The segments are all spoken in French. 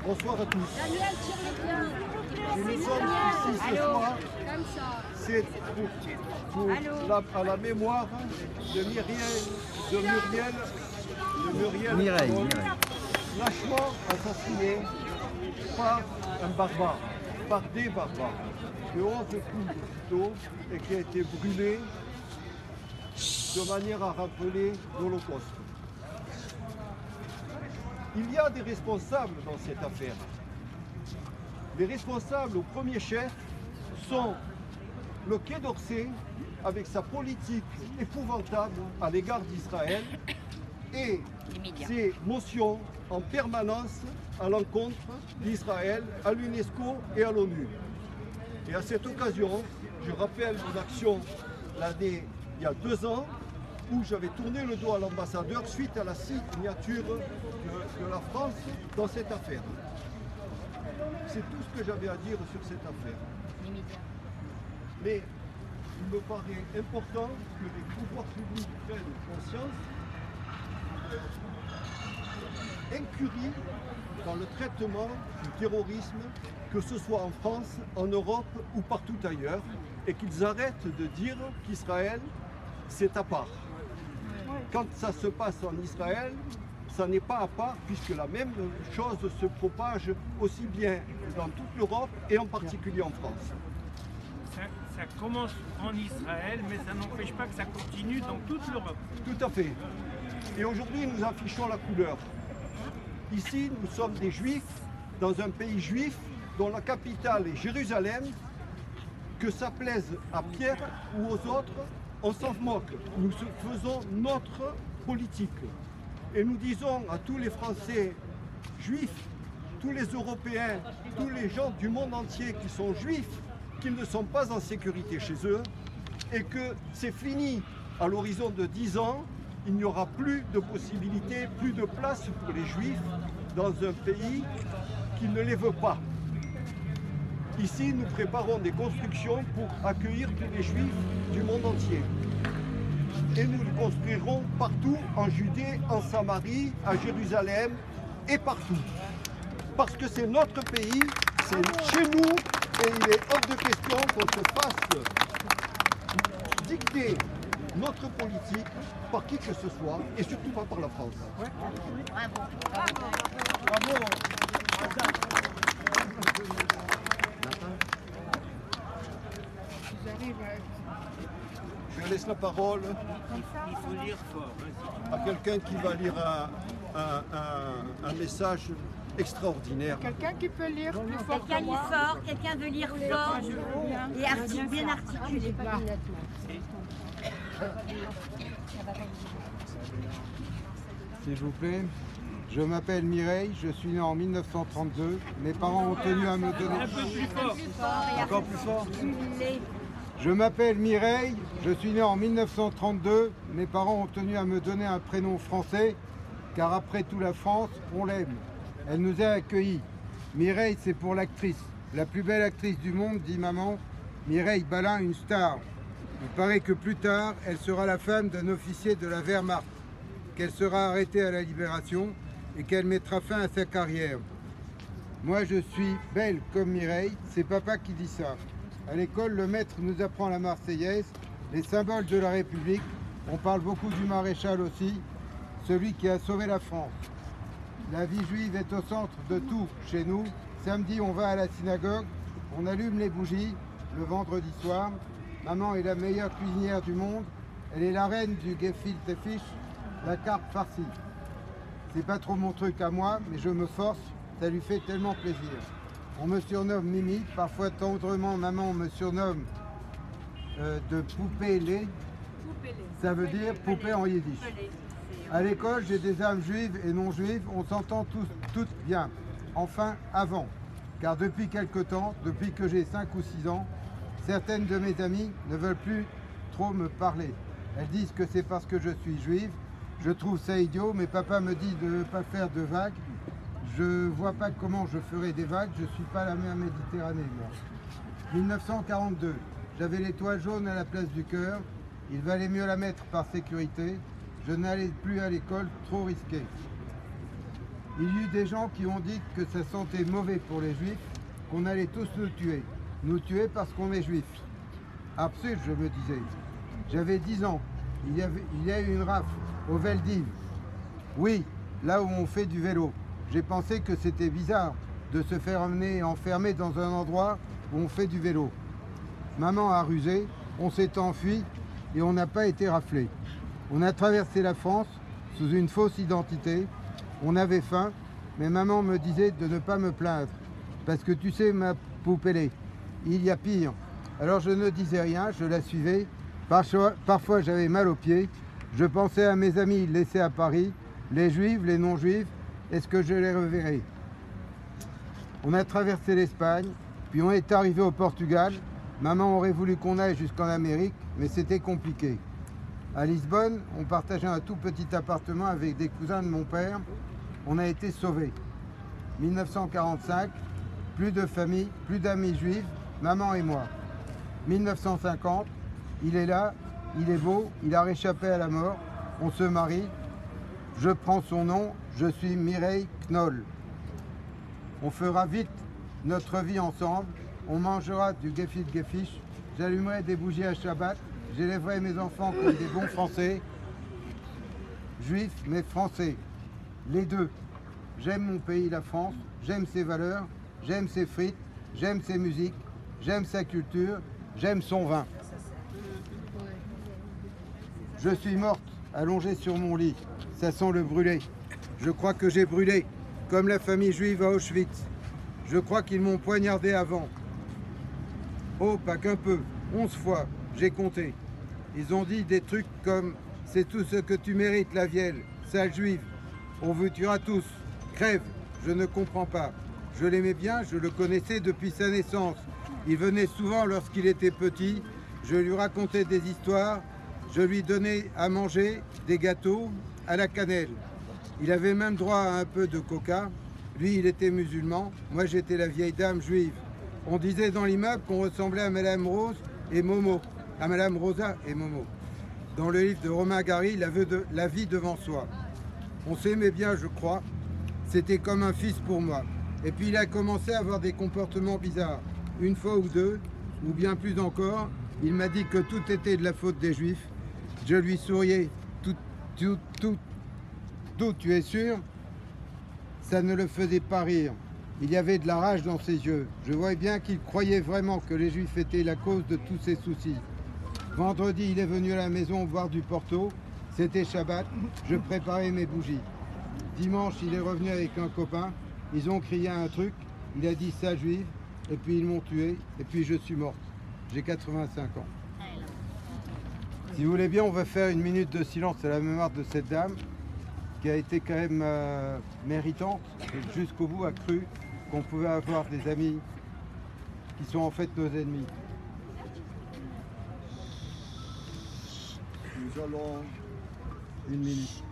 Bonsoir à tous. Et nous sommes ici ce soir, c'est à la mémoire de Muriel, lâchement assassiné par un barbare, par des barbares, de 11 coups de couteau et qui a été brûlé de manière à rappeler l'Holocauste. Il y a des responsables dans cette affaire. Les responsables au premier chef sont le Quai d'Orsay avec sa politique épouvantable à l'égard d'Israël et ses motions en permanence à l'encontre d'Israël, à l'UNESCO et à l'ONU. Et à cette occasion, je rappelle mon action l'année il y a 2 ans où j'avais tourné le dos à l'ambassadeur suite à la signature de la France dans cette affaire. C'est tout ce que j'avais à dire sur cette affaire. Mais il me paraît important que les pouvoirs publics prennent conscience incurie dans le traitement du terrorisme, que ce soit en France, en Europe ou partout ailleurs, et qu'ils arrêtent de dire qu'Israël, c'est à part. Quand ça se passe en Israël, ça n'est pas à part, puisque la même chose se propage aussi bien dans toute l'Europe et en particulier en France. Ça commence en Israël, mais ça n'empêche pas que ça continue dans toute l'Europe. Tout à fait. Et aujourd'hui, nous affichons la couleur. Ici, nous sommes des Juifs, dans un pays juif, dont la capitale est Jérusalem. Que ça plaise à Pierre ou aux autres, on s'en moque. Nous faisons notre politique. Et nous disons à tous les Français juifs, tous les Européens, tous les gens du monde entier qui sont juifs, qu'ils ne sont pas en sécurité chez eux et que c'est fini. À l'horizon de 10 ans, il n'y aura plus de possibilités, plus de place pour les juifs dans un pays qui ne les veut pas. Ici, nous préparons des constructions pour accueillir tous les juifs du monde entier. Et nous les construirons partout, en Judée, en Samarie, à Jérusalem et partout. Parce que c'est notre pays, c'est chez nous, et il est hors de question qu'on se fasse dicter notre politique par qui que ce soit, et surtout pas par la France. Ouais. Bravo. Bravo. Je laisse la parole Il faut lire fort. à quelqu'un qui va lire un message extraordinaire. Quelqu'un qui peut lire plus fort. Quelqu'un lit fort, quelqu'un veut lire fort et bien articulé. S'il vous plaît, je m'appelle Mireille, je suis né en 1932. Mes parents ont tenu à me donner... Un peu plus fort. Encore plus fort. Je m'appelle Mireille, je suis né en 1932. Mes parents ont tenu à me donner un prénom français, car après tout la France, on l'aime. Elle nous a accueillis. Mireille, c'est pour l'actrice. La plus belle actrice du monde, dit maman. Mireille Balin, une star. Il paraît que plus tard, elle sera la femme d'un officier de la Wehrmacht, qu'elle sera arrêtée à la Libération et qu'elle mettra fin à sa carrière. Moi, je suis belle comme Mireille, c'est papa qui dit ça. À l'école, le maître nous apprend la Marseillaise, les symboles de la République. On parle beaucoup du maréchal aussi, celui qui a sauvé la France. La vie juive est au centre de tout chez nous. Samedi, on va à la synagogue, on allume les bougies le vendredi soir. Maman est la meilleure cuisinière du monde. Elle est la reine du gefilte fish, la carte farcie. C'est pas trop mon truc à moi, mais je me force, ça lui fait tellement plaisir. On me surnomme Mimi, parfois tendrement maman me surnomme de poupée lait. Ça veut dire poupée en yiddish. À l'école, j'ai des âmes juives et non juives, on s'entend toutes bien. Enfin, avant. Car depuis quelque temps, depuis que j'ai 5 ou 6 ans, certaines de mes amies ne veulent plus trop me parler. Elles disent que c'est parce que je suis juive. Je trouve ça idiot, mais papa me dit de ne pas faire de vagues. Je vois pas comment je ferai des vagues, je suis pas la mer Méditerranée, moi. 1942, j'avais l'étoile jaune à la place du cœur. Il valait mieux la mettre par sécurité. Je n'allais plus à l'école, trop risqué. Il y eut des gens qui ont dit que ça sentait mauvais pour les juifs, qu'on allait tous nous tuer. Nous tuer parce qu'on est juifs. Absurde, je me disais. J'avais 10 ans. Il y a eu une rafle au Veldiv. Oui, là où on fait du vélo. J'ai pensé que c'était bizarre de se faire enfermer dans un endroit où on fait du vélo. Maman a rusé, on s'est enfui et on n'a pas été raflé. On a traversé la France sous une fausse identité. On avait faim, mais maman me disait de ne pas me plaindre. Parce que tu sais, ma poupée, il y a pire. Alors je ne disais rien, je la suivais. Parfois j'avais mal aux pieds. Je pensais à mes amis laissés à Paris, les juifs, les non-juifs. Est-ce que je les reverrai? On a traversé l'Espagne, puis on est arrivé au Portugal. Maman aurait voulu qu'on aille jusqu'en Amérique, mais c'était compliqué. À Lisbonne, on partageait un tout petit appartement avec des cousins de mon père. On a été sauvés. 1945, plus de famille, plus d'amis juifs, maman et moi. 1950, il est là, il est beau, il a réchappé à la mort, on se marie. Je prends son nom, je suis Mireille Knoll. On fera vite notre vie ensemble, on mangera du gefilte gefiche, j'allumerai des bougies à Shabbat, j'élèverai mes enfants comme des bons Français, juifs mais français, les deux. J'aime mon pays, la France, j'aime ses valeurs, j'aime ses frites, j'aime ses musiques, j'aime sa culture, j'aime son vin. Je suis morte, allongée sur mon lit, ça sent le brûlé. Je crois que j'ai brûlé, comme la famille juive à Auschwitz. Je crois qu'ils m'ont poignardé avant. Oh, pas qu'un peu, 11 fois, j'ai compté. Ils ont dit des trucs comme « c'est tout ce que tu mérites, la vielle, sale juive. On vous tuera tous. Crève, je ne comprends pas. » Je l'aimais bien, je le connaissais depuis sa naissance. Il venait souvent lorsqu'il était petit, je lui racontais des histoires, je lui donnais à manger des gâteaux à la cannelle. Il avait même droit à un peu de coca. Lui, il était musulman, moi j'étais la vieille dame juive. On disait dans l'immeuble qu'on ressemblait à Madame Rose et Momo, à Madame Rosa et Momo. Dans le livre de Romain Gary, La vie devant soi. On s'aimait bien, je crois. C'était comme un fils pour moi. Et puis il a commencé à avoir des comportements bizarres. Une fois ou deux, ou bien plus encore, il m'a dit que tout était de la faute des Juifs. Je lui souriais. Tout, tu es sûr? Ça ne le faisait pas rire. Il y avait de la rage dans ses yeux. Je voyais bien qu'il croyait vraiment que les Juifs étaient la cause de tous ses soucis. Vendredi, il est venu à la maison boire du Porto. C'était Shabbat. Je préparais mes bougies. Dimanche, il est revenu avec un copain. Ils ont crié un truc. Il a dit ça, juive. Et puis ils m'ont tué. Et puis je suis morte. J'ai 85 ans. Si vous voulez bien, on va faire une minute de silence à la mémoire de cette dame qui a été quand même méritante et jusqu'au bout a cru qu'on pouvait avoir des amis qui sont en fait nos ennemis. Nous allons Une minute.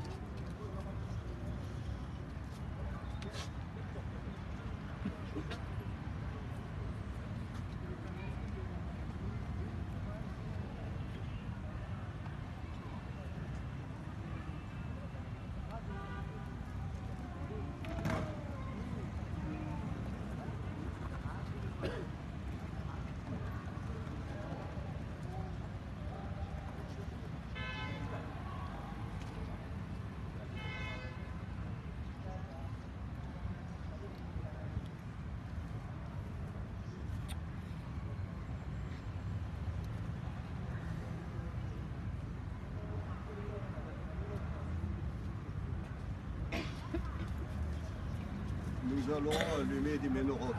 Nous allons allumer des ménorotes.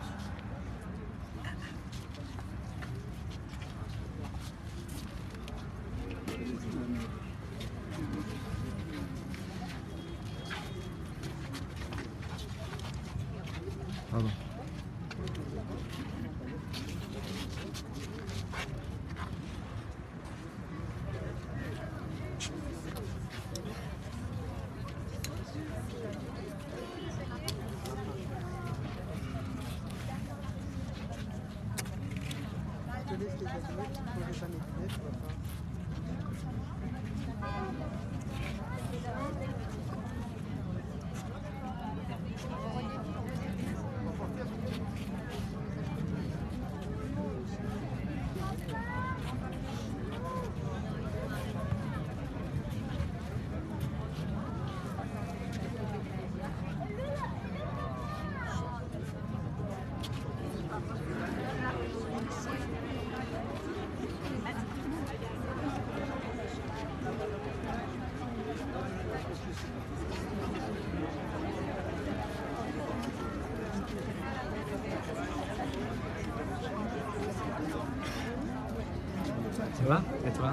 Pardon. Tu vois? Et toi?